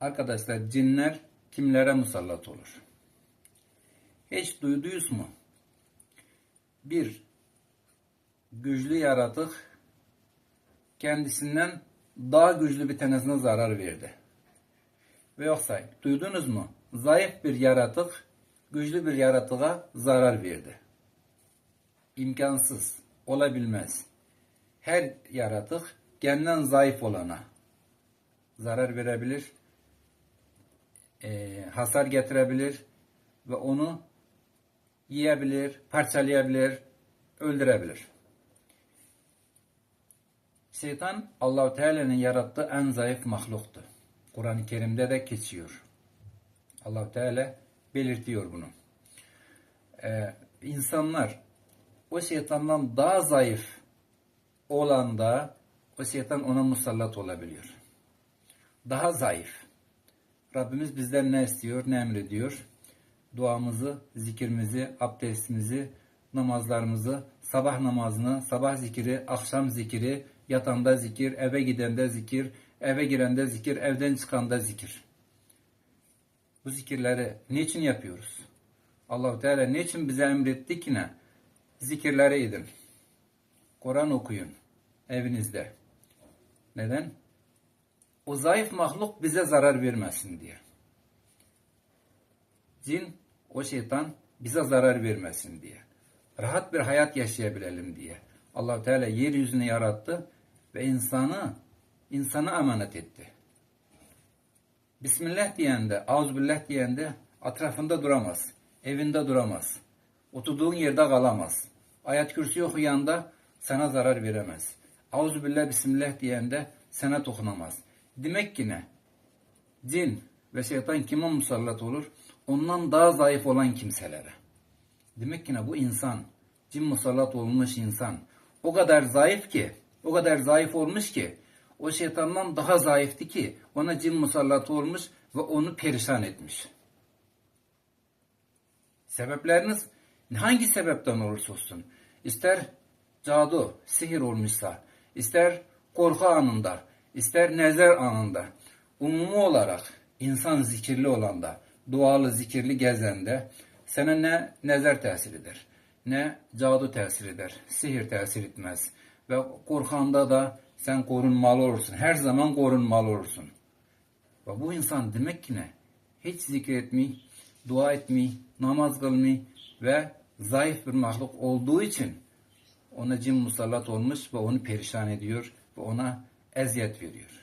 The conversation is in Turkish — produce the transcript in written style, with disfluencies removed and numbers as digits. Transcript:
Arkadaşlar cinler kimlere musallat olur? Hiç duydunuz mu? Bir güçlü yaratık kendisinden daha güçlü bir tanesine zarar verdi. Ve yoksa duydunuz mu? Zayıf bir yaratık güçlü bir yaratığa zarar verdi. İmkansız, olabilmez. Her yaratık kendinden zayıf olana zarar verebilir, hasar getirebilir ve onu yiyebilir, parçalayabilir, öldürebilir. Şeytan Allah-u Teala'nın yarattığı en zayıf mahluktu. Kur'an-ı Kerim'de de geçiyor. Allah-u Teala belirtiyor bunu. İnsanlar o şeytandan daha zayıf olan da o şeytan ona musallat olabiliyor. Daha zayıf. Rabbimiz bizden ne istiyor, ne emrediyor? Duamızı, zikrimizi, abdestimizi, namazlarımızı, sabah namazını, sabah zikri, akşam zikri, yatanda zikir, eve gidende zikir, eve girende zikir, evden çıkanda zikir. Bu zikirleri niçin yapıyoruz? Allah-u Teala niçin bize emretti ki ne? Zikirleri edin. Kur'an okuyun evinizde. Neden? O zayıf mahluk bize zarar vermesin diye. Cin, o şeytan bize zarar vermesin diye. Rahat bir hayat yaşayabilelim diye. Allah-u Teala yeryüzünü yarattı ve insana emanet etti. Bismillah diyende, Auzubillah diyende etrafında duramaz. Evinde duramaz. Oturduğun yerde kalamaz. Ayet kürsü okuyanda sana zarar veremez. Auzubillah, Bismillah diyende sana dokunamaz. Demek ki ne? Cin ve şeytan kime musallat olur? Ondan daha zayıf olan kimselere. Demek ki ne? Bu insan, cin musallat olmuş insan. O kadar zayıf ki, o kadar zayıf olmuş ki, o şeytandan daha zayıftı ki, ona cin musallat olmuş ve onu perişan etmiş. Sebepleriniz hangi sebepten olursa olsun, ister cadu, sihir olmuşsa, ister korku anında, ister nezer anında, umumi olarak insan zikirli olanda, dualı, zikirli gezende, sana ne nezer tesir eder, ne cadu tesir eder, sihir tesir etmez. Ve korkanda da sen korunmalı olursun, her zaman korunmalı olursun. Ve bu insan demek ki ne? Hiç zikir etmeyi, dua etmeyi, namaz kılmayı ve zayıf bir mahluk olduğu için ona cin musallat olmuş ve onu perişan ediyor ve ona eziyet veriyor.